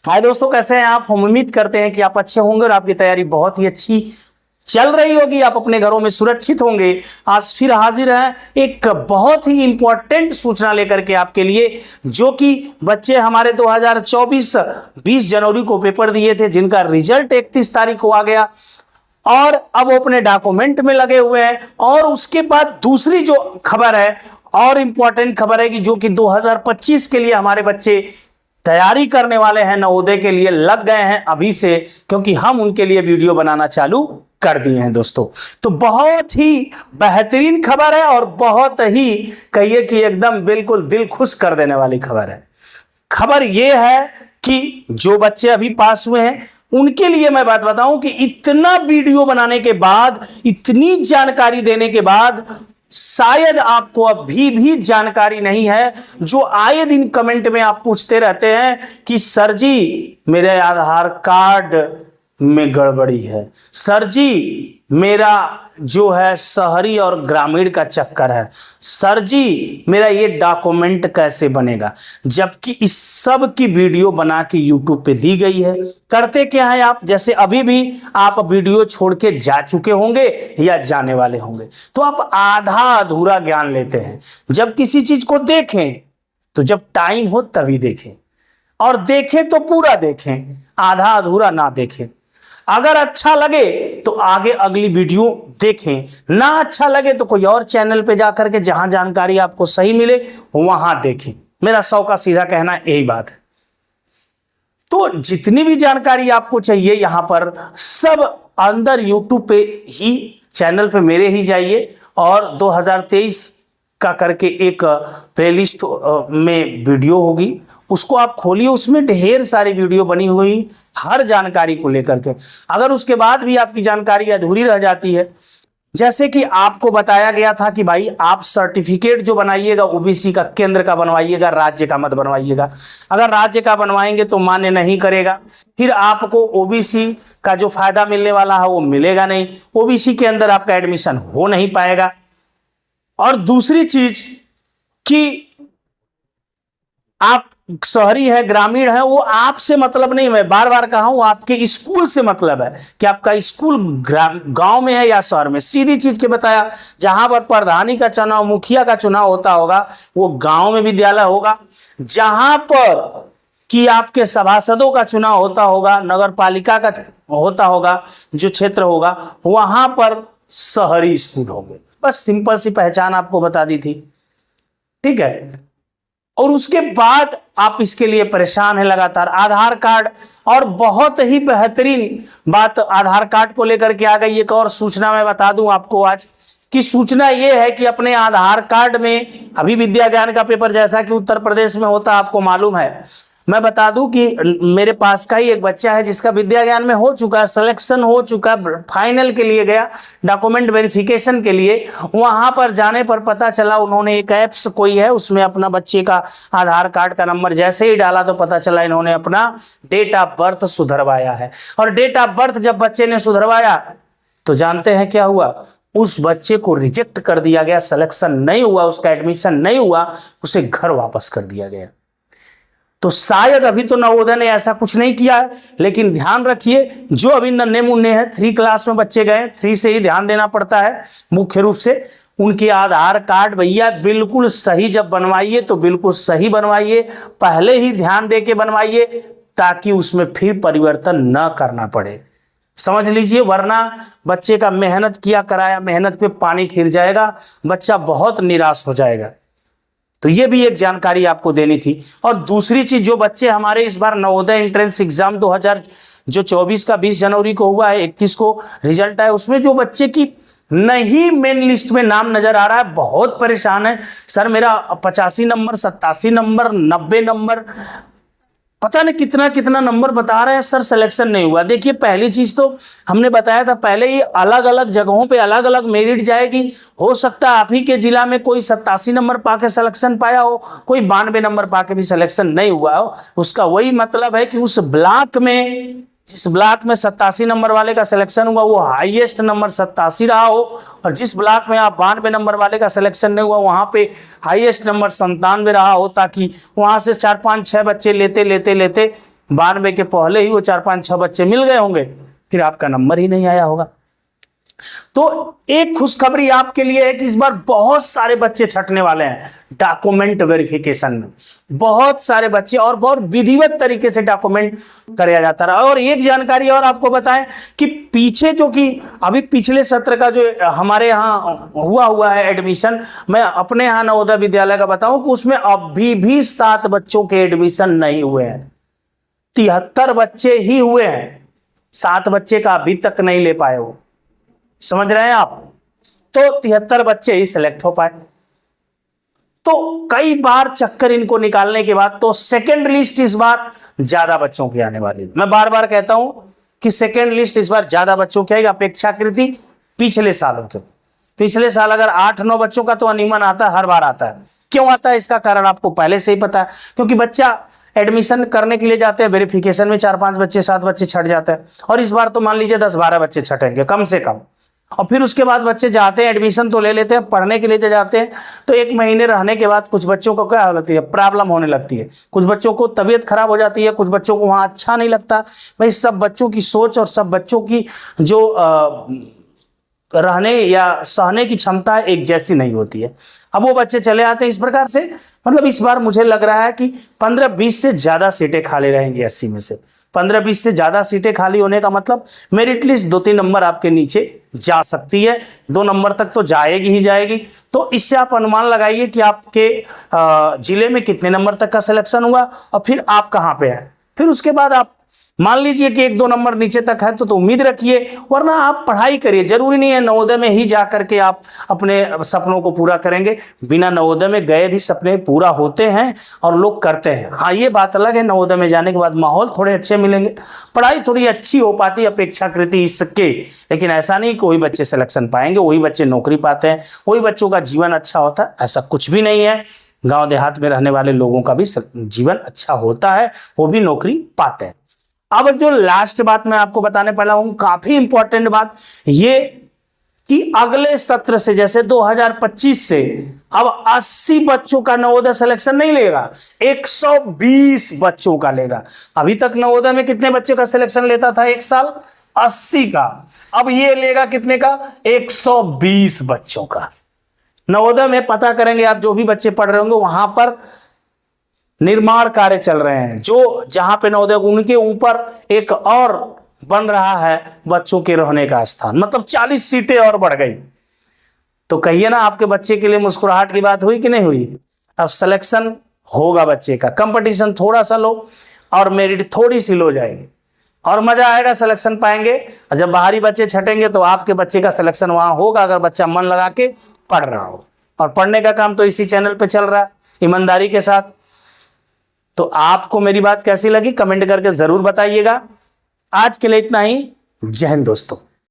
हाय दोस्तों, कैसे हैं आप। हम उम्मीद करते हैं कि आप अच्छे होंगे और आपकी तैयारी बहुत ही अच्छी चल रही होगी, आप अपने घरों में सुरक्षित होंगे। आज फिर हाजिर हैं एक बहुत ही इंपॉर्टेंट सूचना लेकर के आपके लिए, जो कि बच्चे हमारे 2024 20 जनवरी को पेपर दिए थे, जिनका रिजल्ट 31 तारीख को आ गया और अब वो अपने डॉक्यूमेंट में लगे हुए हैं। और उसके बाद दूसरी जो खबर है और इंपॉर्टेंट खबर है कि जो कि 2025 के लिए हमारे बच्चे तैयारी करने वाले हैं, नवोदय के लिए लग गए हैं अभी से, क्योंकि हम उनके लिए वीडियो बनाना चालू कर दिए हैं दोस्तों। तो बहुत ही बेहतरीन खबर है और बहुत ही कहिए कि एकदम बिल्कुल दिल खुश कर देने वाली खबर है। खबर यह है कि जो बच्चे अभी पास हुए हैं उनके लिए मैं बात बताऊं कि इतना वीडियो बनाने के बाद, इतनी जानकारी देने के बाद शायद आपको अभी भी जानकारी नहीं है, जो आए दिन कमेंट में आप पूछते रहते हैं कि सर जी मेरे आधार कार्ड में गड़बड़ी है, सर जी मेरा जो है शहरी और ग्रामीण का चक्कर है, सर जी मेरा ये डॉक्यूमेंट कैसे बनेगा। जबकि इस सब की वीडियो बना के यूट्यूब पे दी गई है। करते क्या है आप, जैसे अभी भी आप वीडियो छोड़ के जा चुके होंगे या जाने वाले होंगे, तो आप आधा अधूरा ज्ञान लेते हैं। जब किसी चीज को देखें तो जब टाइम हो तभी देखें, और देखें तो पूरा देखें, आधा अधूरा ना देखें। अगर अच्छा लगे तो आगे अगली वीडियो देखें, ना अच्छा लगे तो कोई और चैनल पे जाकर के जहां जानकारी आपको सही मिले वहां देखें। मेरा सौ का सीधा कहना यही बात है। तो जितनी भी जानकारी आपको चाहिए यहां पर सब अंदर यूट्यूब पे ही, चैनल पे मेरे ही जाइए और 2023 का करके एक प्लेलिस्ट में वीडियो होगी, उसको आप खोलिए। उसमें ढेर सारी वीडियो बनी हुई हर जानकारी को लेकर के। अगर उसके बाद भी आपकी जानकारी अधूरी रह जाती है, जैसे कि आपको बताया गया था कि भाई आप सर्टिफिकेट जो बनाइएगा ओबीसी का केंद्र का बनवाइएगा, राज्य का मत बनवाइएगा। अगर राज्य का बनवाएंगे तो मान्य नहीं करेगा, फिर आपको ओबीसी का जो फायदा मिलने वाला है वो मिलेगा नहीं, ओबीसी के अंदर आपका एडमिशन हो नहीं पाएगा। और दूसरी चीज कि आप शहरी है ग्रामीण है, वो आपसे मतलब नहीं, मैं बार बार कहा हूं, आपके स्कूल से मतलब है कि आपका स्कूल गांव में है या शहर में। सीधी चीज के बताया, जहां पर प्रधानी का चुनाव, मुखिया का चुनाव होता होगा वो गांव में विद्यालय होगा। जहां पर कि आपके सभासदों का चुनाव होता होगा, नगर पालिका का होता होगा, जो क्षेत्र होगा वहां पर शहरी स्कूल होंगे। बस सिंपल सी पहचान आपको बता दी थी, ठीक है। और उसके बाद आप इसके लिए परेशान है लगातार। आधार कार्ड, और बहुत ही बेहतरीन बात आधार कार्ड को लेकर के आ गई एक और सूचना मैं बता दूं आपको आज की। सूचना यह है कि अपने आधार कार्ड में अभी विद्या ज्ञान का पेपर जैसा कि उत्तर प्रदेश में होता आपको मालूम है। मैं बता दूं कि मेरे पास का ही एक बच्चा है जिसका विद्या ज्ञान में हो चुका है, सिलेक्शन हो चुका है, फाइनल के लिए गया डॉक्यूमेंट वेरिफिकेशन के लिए। वहां पर जाने पर पता चला उन्होंने एक ऐप्स कोई है, उसमें अपना बच्चे का आधार कार्ड का नंबर जैसे ही डाला तो पता चला इन्होंने अपना डेट ऑफ बर्थ सुधरवाया है। और डेट ऑफ बर्थ जब बच्चे ने सुधरवाया तो जानते हैं क्या हुआ, उस बच्चे को रिजेक्ट कर दिया गया, सिलेक्शन नहीं हुआ, उसका एडमिशन नहीं हुआ, उसे घर वापस कर दिया गया। तो शायद अभी तो नवोदय ने ऐसा कुछ नहीं किया है, लेकिन ध्यान रखिए जो अभी नन्हे मुन्ने हैं, 3 क्लास में बच्चे गए, 3 से ही ध्यान देना पड़ता है मुख्य रूप से। उनके आधार कार्ड भैया बिल्कुल सही जब बनवाइए तो बिल्कुल सही बनवाइए, पहले ही ध्यान दे के बनवाइए ताकि उसमें फिर परिवर्तन न करना पड़े, समझ लीजिए। वरना बच्चे का मेहनत किया कराया मेहनत पे पानी फिर जाएगा, बच्चा बहुत निराश हो जाएगा। तो ये भी एक जानकारी आपको देनी थी। और दूसरी चीज, जो बच्चे हमारे इस बार नवोदय एंट्रेंस एग्जाम 2024 का 20 जनवरी को हुआ है, 31 को रिजल्ट आया, उसमें जो बच्चे की नहीं मेन लिस्ट में नाम नजर आ रहा है, बहुत परेशान है। सर मेरा 85 नंबर, 87 नंबर, 90 नंबर, पता नहीं कितना कितना नंबर बता रहे हैं सर, सिलेक्शन नहीं हुआ। देखिए पहली चीज तो हमने बताया था पहले ही, अलग अलग जगहों पे अलग अलग मेरिट जाएगी। हो सकता है आप ही के जिला में कोई 87 नंबर पाके सिलेक्शन पाया हो, कोई 92 नंबर पाके भी सिलेक्शन नहीं हुआ हो। उसका वही मतलब है कि उस ब्लॉक में, जिस ब्लॉक में 87 नंबर वाले का सिलेक्शन हुआ वो हाईएस्ट नंबर 87 रहा हो, और जिस ब्लॉक में आप 92 नंबर वाले का सिलेक्शन नहीं हुआ वहां पे हाईएस्ट नंबर 97 रहा हो, ताकि वहां से 4 5 6 बच्चे लेते लेते लेते 92 के पहले ही वो 4-5-6 बच्चे मिल गए होंगे, फिर आपका नंबर ही नहीं आया होगा। तो एक खुशखबरी आपके लिए है कि इस बार बहुत सारे बच्चे छंटने वाले हैं डॉक्यूमेंट वेरिफिकेशन में। बहुत सारे बच्चे और बहुत विधिवत तरीके से डॉक्यूमेंट कराया जाता रहा। और एक जानकारी और आपको बताएं कि पीछे जो कि अभी पिछले सत्र का जो हमारे यहाँ हुआ है एडमिशन, मैं अपने यहाँ नवोदय विद्यालय का बताऊं कि उसमें अभी भी 7 बच्चों के एडमिशन नहीं हुए हैं। 73 बच्चे ही हुए हैं, 7 बच्चे का अभी तक नहीं ले पाए हो। समझ रहे हैं आप? तो 73 बच्चे ही सिलेक्ट हो पाए। तो कई बार चक्कर इनको निकालने के बाद तो सेकेंड लिस्ट इस बार ज्यादा बच्चों की आने वाली है। मैं बार बार कहता हूं कि सेकेंड लिस्ट इस बार ज्यादा बच्चों की आएगी अपेक्षाकृति पिछले सालों के। पिछले साल अगर 8-9 बच्चों का तो अनियमन आता है, हर बार आता है। क्यों आता है इसका कारण आपको पहले से ही पता है, क्योंकि बच्चा एडमिशन करने के लिए जाते हैं, वेरिफिकेशन में 4-5 बच्चे 7 बच्चे छट जाते हैं, और इस बार तो मान लीजिए 10-12 बच्चे छटेंगे कम से कम। और फिर उसके बाद बच्चे जाते हैं, एडमिशन तो ले लेते हैं, पढ़ने के लिए जाते हैं, तो 1 महीने रहने के बाद कुछ बच्चों को क्या होती है, प्रॉब्लम होने लगती है, कुछ बच्चों को तबीयत खराब हो जाती है, कुछ बच्चों को वहाँ अच्छा नहीं लगता। भाई सब बच्चों की सोच और सब बच्चों की जो रहने या सहने की क्षमता एक जैसी नहीं होती है। अब वो बच्चे चले आते हैं इस प्रकार से। मतलब इस बार मुझे लग रहा है कि 15-20 से ज्यादा सीटें खाली रहेंगी 80 में से। 15-20 से ज्यादा सीटें खाली होने का मतलब मेरिट लिस्ट 2-3 नंबर आपके नीचे जा सकती है, 2 नंबर तक तो जाएगी ही जाएगी। तो इससे आप अनुमान लगाइए कि आपके जिले में कितने नंबर तक का सिलेक्शन हुआ और फिर आप कहाँ पे हैं। फिर उसके बाद आप मान लीजिए कि 1-2 नंबर नीचे तक है तो उम्मीद रखिए, वरना आप पढ़ाई करिए। जरूरी नहीं है नवोदय में ही जा करके आप अपने सपनों को पूरा करेंगे। बिना नवोदय में गए भी सपने पूरा होते हैं और लोग करते हैं। हाँ, ये बात अलग है, नवोदय में जाने के बाद माहौल थोड़े अच्छे मिलेंगे, पढ़ाई थोड़ी अच्छी हो पाती है अपेक्षाकृति इसके। लेकिन ऐसा नहीं कोई बच्चे सिलेक्शन पाएंगे, वही बच्चे नौकरी पाते हैं, वही बच्चों का जीवन अच्छा होता है, ऐसा कुछ भी नहीं है। गाँव देहात में रहने वाले लोगों का भी जीवन अच्छा होता है, वो भी नौकरी पाते हैं। अब जो लास्ट बात मैं आपको बताने वाला हूं, काफी इंपॉर्टेंट बात ये कि अगले सत्र से, जैसे 2025 से, अब 80 बच्चों का नवोदय सिलेक्शन नहीं लेगा, 120 बच्चों का लेगा। अभी तक नवोदय में कितने बच्चों का सिलेक्शन लेता था एक साल? 80 का। अब ये लेगा कितने का? 120 बच्चों का। नवोदय में पता करेंगे आप, जो भी बच्चे पढ़ रहे होंगे वहां पर निर्माण कार्य चल रहे हैं, जो जहां पे नवोदय उनके ऊपर एक और बन रहा है बच्चों के रहने का स्थान, मतलब 40 सीटें और बढ़ गई। तो कहिए ना, आपके बच्चे के लिए मुस्कुराहट की बात हुई कि नहीं हुई? अब सिलेक्शन होगा बच्चे का, कंपटीशन थोड़ा सा लो और मेरिट थोड़ी सी लो जाएगी और मजा आएगा, सिलेक्शन पाएंगे। और जब बाहरी बच्चे छटेंगे तो आपके बच्चे का सिलेक्शन वहां होगा, अगर बच्चा मन लगा के पढ़ रहा हो। और पढ़ने का काम तो इसी चैनल पे चल रहा है ईमानदारी के साथ। तो आपको मेरी बात कैसी लगी कमेंट करके जरूर बताइएगा। आज के लिए इतना ही। जय हिंद दोस्तों।